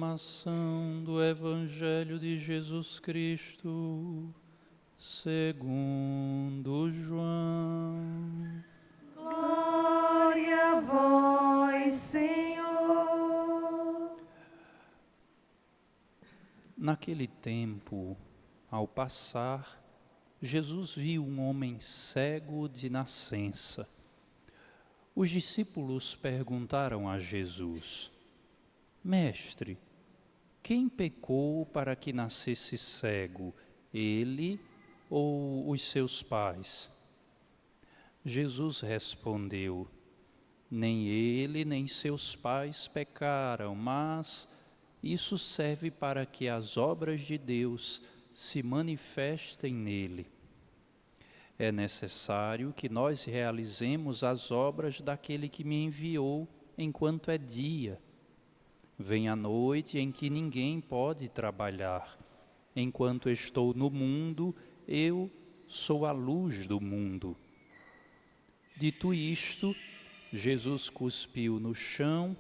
Proclamação do Evangelho de Jesus Cristo, segundo João. Glória a vós, Senhor. Naquele tempo, ao passar, Jesus viu um homem cego de nascença. Os discípulos perguntaram a Jesus: Mestre, quem pecou para que nascesse cego, ele ou os seus pais? Jesus respondeu: Nem ele nem seus pais pecaram, mas isso serve para que as obras de Deus se manifestem nele. É necessário que nós realizemos as obras daquele que me enviou enquanto é dia. Vem a noite em que ninguém pode trabalhar. Enquanto estou no mundo, eu sou a luz do mundo. Dito isto, Jesus cuspiu no chão,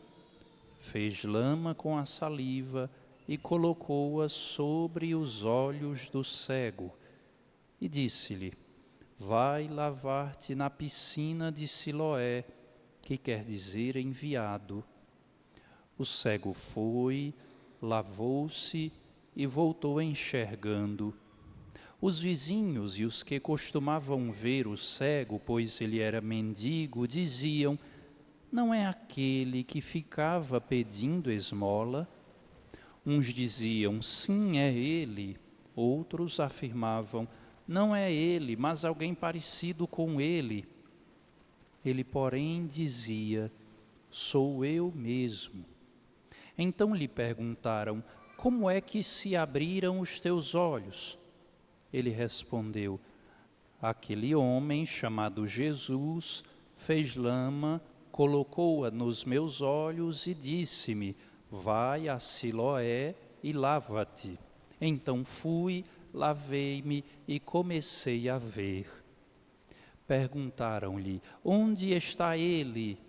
fez lama com a saliva e colocou-a sobre os olhos do cego. E disse-lhe: Vai lavar-te na piscina de Siloé, que quer dizer enviado. O cego foi, lavou-se e voltou enxergando. Os vizinhos e os que costumavam ver o cego, pois ele era mendigo, diziam: Não é aquele que ficava pedindo esmola? Uns diziam: Sim, é ele. Outros afirmavam: Não é ele, mas alguém parecido com ele. Ele, porém, dizia: Sou eu mesmo. Então lhe perguntaram: Como é que se abriram os teus olhos? Ele respondeu: Aquele homem chamado Jesus fez lama, colocou-a nos meus olhos e disse-me: Vai a Siloé e lava-te. Então fui, lavei-me e comecei a ver. Perguntaram-lhe: Onde está ele?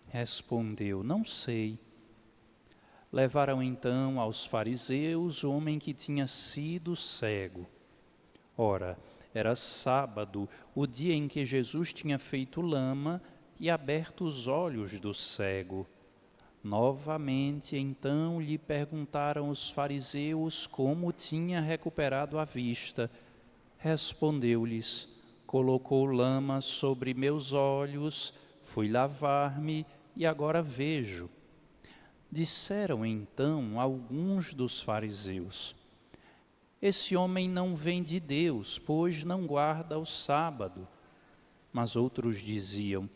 Respondeu: Não sei. Levaram então aos fariseus o homem que tinha sido cego. Ora, era sábado, o dia em que Jesus tinha feito lama e aberto os olhos do cego. Novamente, então, lhe perguntaram os fariseus como tinha recuperado a vista. Respondeu-lhes: Colocou lama sobre meus olhos, fui lavar-me e agora vejo. Disseram então alguns dos fariseus: Esse homem não vem de Deus, pois não guarda o sábado. Mas outros diziam: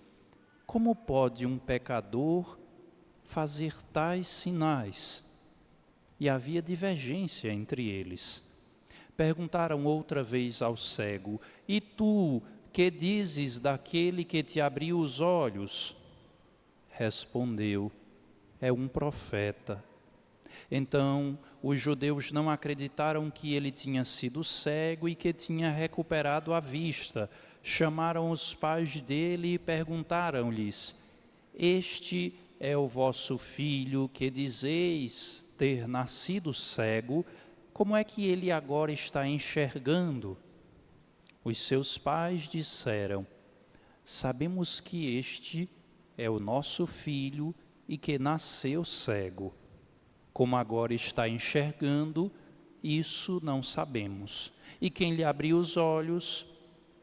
Como pode um pecador fazer tais sinais? E havia divergência entre eles. Perguntaram outra vez ao cego: E tu, que dizes daquele que te abriu os olhos? Respondeu: É um profeta. Então, os judeus não acreditaram que ele tinha sido cego e que tinha recuperado a vista. Chamaram os pais dele e perguntaram-lhes: Este é o vosso filho que dizeis ter nascido cego? Como é que ele agora está enxergando? Os seus pais disseram: Sabemos que este é o nosso filho e que nasceu cego. Como agora está enxergando, isso não sabemos. E quem lhe abriu os olhos,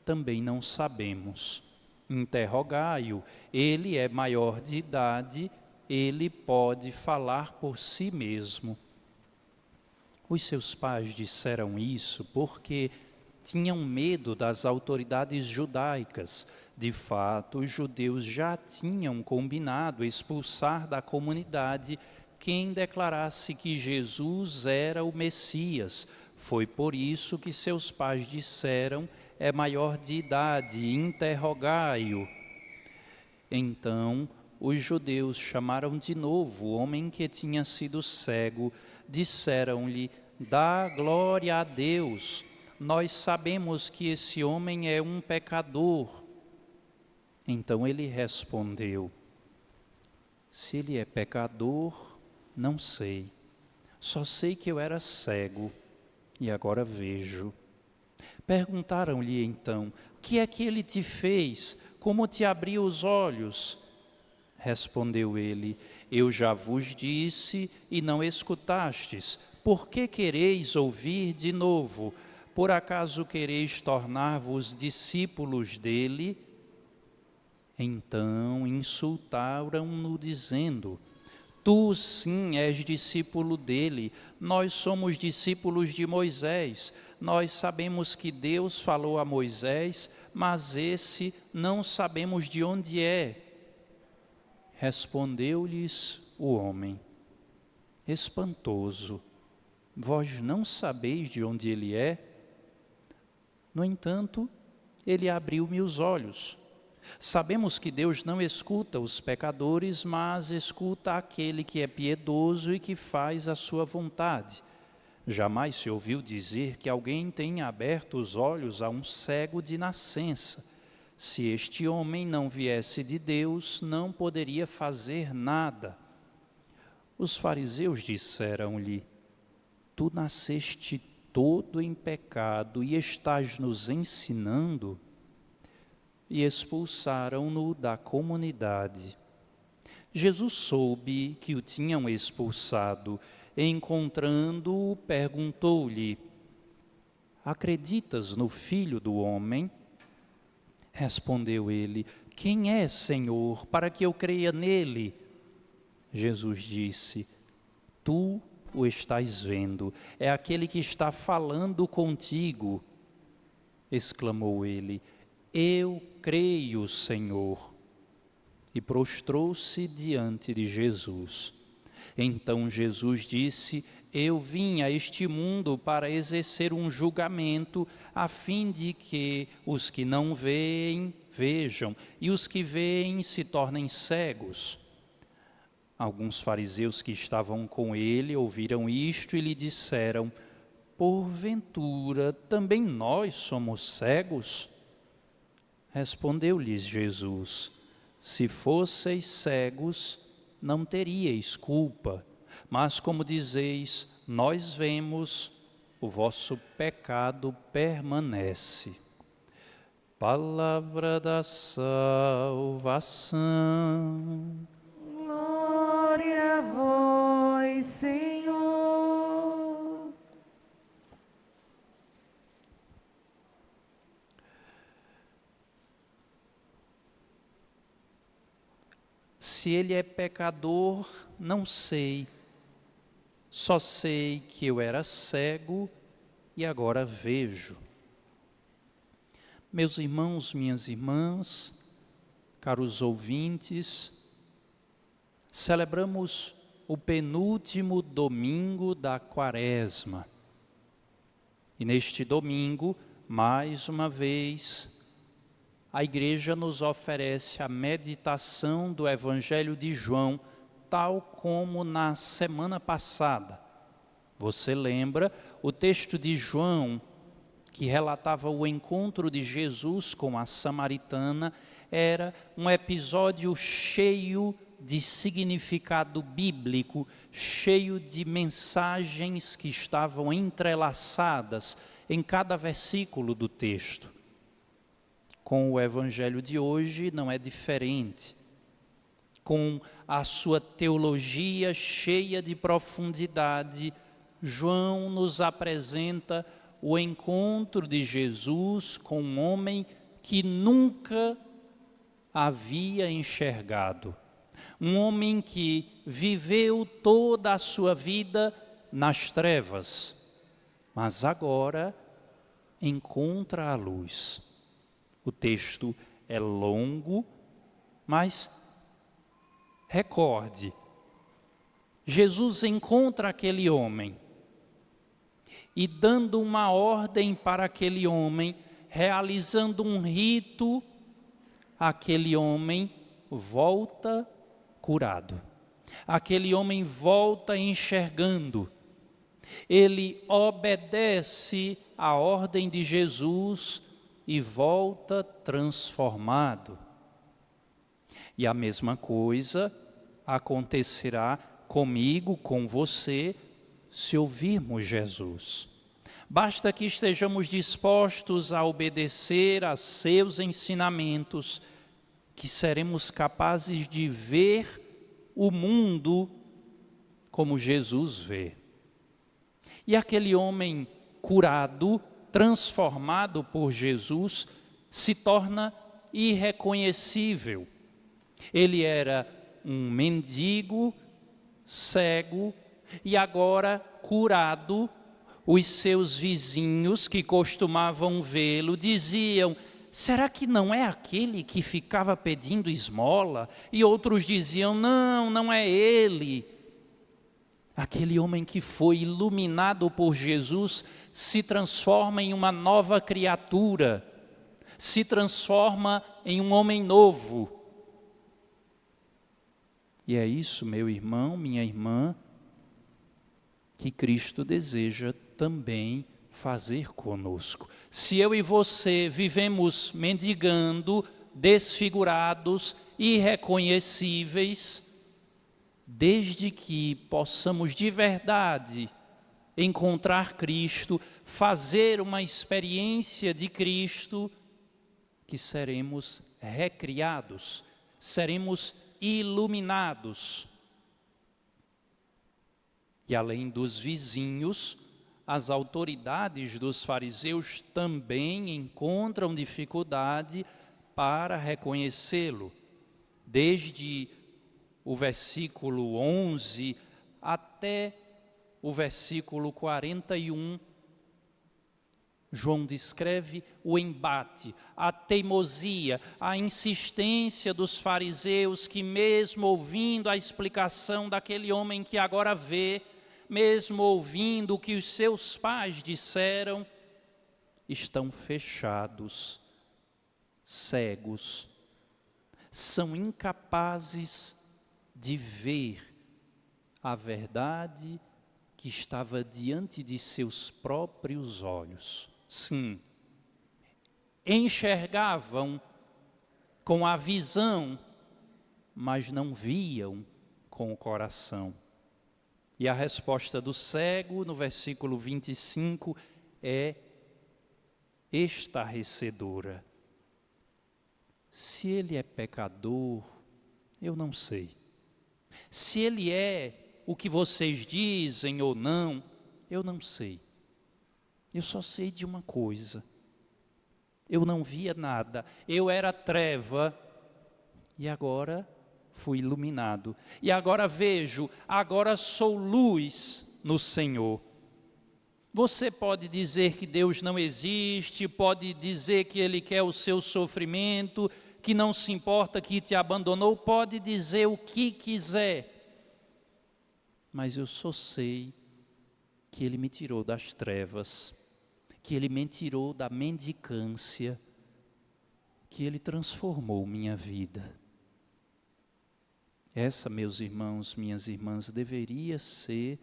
também não sabemos. Interrogai-o, ele é maior de idade, ele pode falar por si mesmo. Os seus pais disseram isso porque tinham medo das autoridades judaicas. De fato, os judeus já tinham combinado expulsar da comunidade quem declarasse que Jesus era o Messias. Foi por isso que seus pais disseram: é maior de idade, interrogai-o. Então, os judeus chamaram de novo o homem que tinha sido cego. Disseram-lhe: dá glória a Deus. Nós sabemos que esse homem é um pecador. Então ele respondeu: se ele é pecador, não sei. Só sei que eu era cego e agora vejo. Perguntaram-lhe então: que é que ele te fez? Como te abriu os olhos? Respondeu ele: eu já vos disse e não escutastes. Por que quereis ouvir de novo? Por acaso quereis tornar-vos discípulos dele? Então insultaram-no dizendo: tu sim és discípulo dele, nós somos discípulos de Moisés. Nós sabemos que Deus falou a Moisés, mas esse não sabemos de onde é. Respondeu-lhes o homem: espantoso, vós não sabeis de onde ele é? No entanto, ele abriu-me os olhos. Sabemos que Deus não escuta os pecadores, mas escuta aquele que é piedoso e que faz a sua vontade. Jamais se ouviu dizer que alguém tenha aberto os olhos a um cego de nascença. Se este homem não viesse de Deus, não poderia fazer nada. Os fariseus disseram-lhe: tu nasceste todo em pecado e estás nos ensinando? E expulsaram-no da comunidade. Jesus soube que o tinham expulsado. Encontrando-o, perguntou-lhe: acreditas no Filho do Homem? Respondeu ele: quem é, Senhor, para que eu creia nele? Jesus disse: tu o estás vendo, é aquele que está falando contigo. Exclamou ele: eu creio, Senhor. E prostrou-se diante de Jesus. Então Jesus disse: eu vim a este mundo para exercer um julgamento, a fim de que os que não veem, vejam, e os que veem se tornem cegos. Alguns fariseus que estavam com ele ouviram isto e lhe disseram: porventura também nós somos cegos? Respondeu-lhes Jesus: se fosseis cegos, não teríeis culpa, mas como dizeis, nós vemos, o vosso pecado permanece. Palavra da salvação. Glória a vós, Senhor. Se ele é pecador, não sei. Só sei que eu era cego e agora vejo. Meus irmãos, minhas irmãs, caros ouvintes, celebramos o penúltimo domingo da Quaresma. E neste domingo, mais uma vez, a Igreja nos oferece a meditação do Evangelho de João, tal como na semana passada. Você lembra o texto de João, que relatava o encontro de Jesus com a samaritana, era um episódio cheio de significado bíblico, cheio de mensagens que estavam entrelaçadas em cada versículo do texto. Com o Evangelho de hoje não é diferente. Com a sua teologia cheia de profundidade, João nos apresenta o encontro de Jesus com um homem que nunca havia enxergado. Um homem que viveu toda a sua vida nas trevas, mas agora encontra a luz. O texto é longo, mas recorde, Jesus encontra aquele homem e dando uma ordem para aquele homem, realizando um rito, aquele homem volta curado. Aquele homem volta enxergando. Ele obedece à ordem de Jesus e volta transformado. E a mesma coisa acontecerá comigo, com você, se ouvirmos Jesus. Basta que estejamos dispostos a obedecer a seus ensinamentos, que seremos capazes de ver o mundo como Jesus vê. E aquele homem curado, transformado por Jesus, se torna irreconhecível. Ele era um mendigo, cego, e agora curado, os seus vizinhos que costumavam vê-lo diziam: será que não é aquele que ficava pedindo esmola? E outros diziam: não, não é ele. Aquele homem que foi iluminado por Jesus se transforma em uma nova criatura, se transforma em um homem novo. E é isso, meu irmão, minha irmã, que Cristo deseja também fazer conosco. Se eu e você vivemos mendigando, desfigurados, irreconhecíveis, desde que possamos de verdade encontrar Cristo, fazer uma experiência de Cristo, que seremos recriados, seremos iluminados. E além dos vizinhos, as autoridades dos fariseus também encontram dificuldade para reconhecê-lo. Desde o versículo 11 até o versículo 41, João descreve o embate, a teimosia, a insistência dos fariseus que, mesmo ouvindo a explicação daquele homem que agora vê, mesmo ouvindo o que os seus pais disseram, estão fechados, cegos, são incapazes de ver a verdade que estava diante de seus próprios olhos. Sim, enxergavam com a visão, mas não viam com o coração. E a resposta do cego, no versículo 25, é estarrecedora. Se ele é pecador, eu não sei. Se ele é o que vocês dizem ou não, eu não sei. Eu só sei de uma coisa: eu não via nada, eu era treva e agora fui iluminado. E agora vejo, agora sou luz no Senhor. Você pode dizer que Deus não existe, pode dizer que Ele quer o seu sofrimento, que não se importa, que te abandonou, pode dizer o que quiser. Mas eu só sei que Ele me tirou das trevas, que Ele me tirou da mendicância, que Ele transformou minha vida. Essa, meus irmãos, minhas irmãs, deveria ser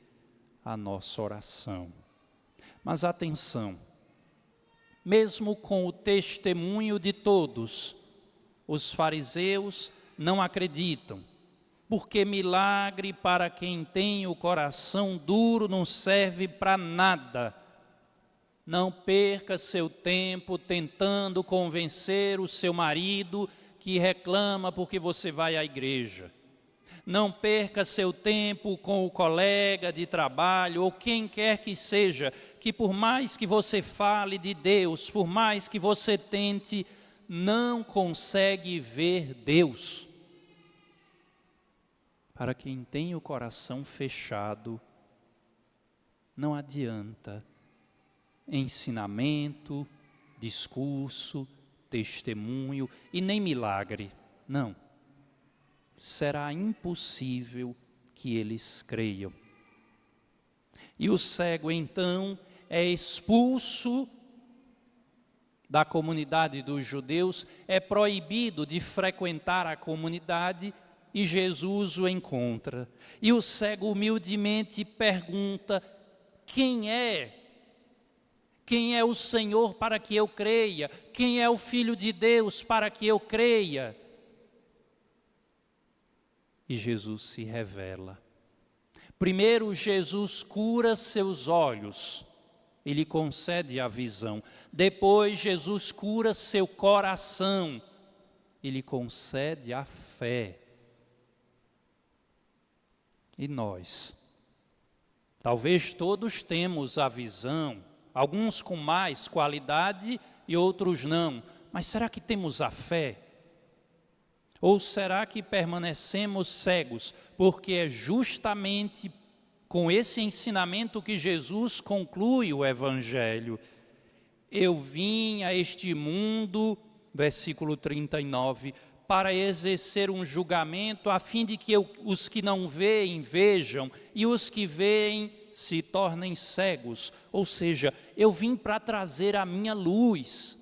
a nossa oração. Mas atenção, mesmo com o testemunho de todos, os fariseus não acreditam, porque milagre para quem tem o coração duro não serve para nada. Não perca seu tempo tentando convencer o seu marido que reclama porque você vai à igreja. Não perca seu tempo com o colega de trabalho ou quem quer que seja, que por mais que você fale de Deus, por mais que você tente, não consegue ver Deus. Para quem tem o coração fechado, não adianta ensinamento, discurso, testemunho e nem milagre, não. Será impossível que eles creiam. E o cego então é expulso da comunidade dos judeus, é proibido de frequentar a comunidade e Jesus o encontra. E o cego humildemente pergunta: quem é? Quem é o Senhor para que eu creia? Quem é o Filho de Deus para que eu creia? E Jesus se revela. Primeiro, Jesus cura seus olhos e lhe concede a visão. Depois, Jesus cura seu coração e lhe concede a fé. E nós? Talvez todos temos a visão, alguns com mais qualidade e outros não. Mas será que temos a fé? Ou será que permanecemos cegos? Porque é justamente com esse ensinamento que Jesus conclui o Evangelho. Eu vim a este mundo, versículo 39, para exercer um julgamento, a fim de que os que não veem, vejam, e os que veem se tornem cegos. Ou seja, eu vim para trazer a minha luz.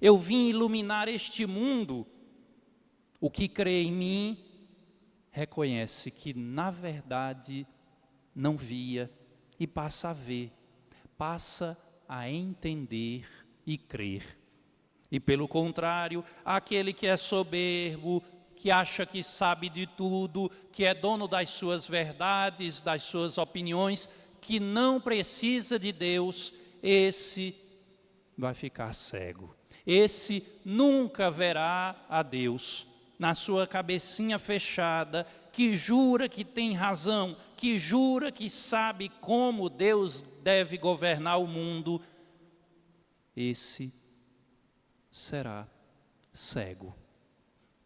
Eu vim iluminar este mundo. O que crê em mim, reconhece que, na verdade, não via e passa a ver, passa a entender e crer. E pelo contrário, aquele que é soberbo, que acha que sabe de tudo, que é dono das suas verdades, das suas opiniões, que não precisa de Deus, esse vai ficar cego. Esse nunca verá a Deus. Na sua cabecinha fechada, que jura que tem razão, que jura que sabe como Deus deve governar o mundo, esse será cego.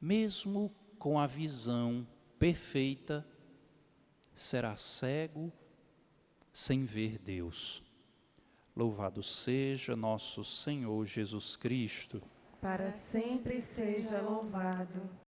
Mesmo com a visão perfeita, será cego sem ver Deus. Louvado seja nosso Senhor Jesus Cristo. Para sempre seja louvado.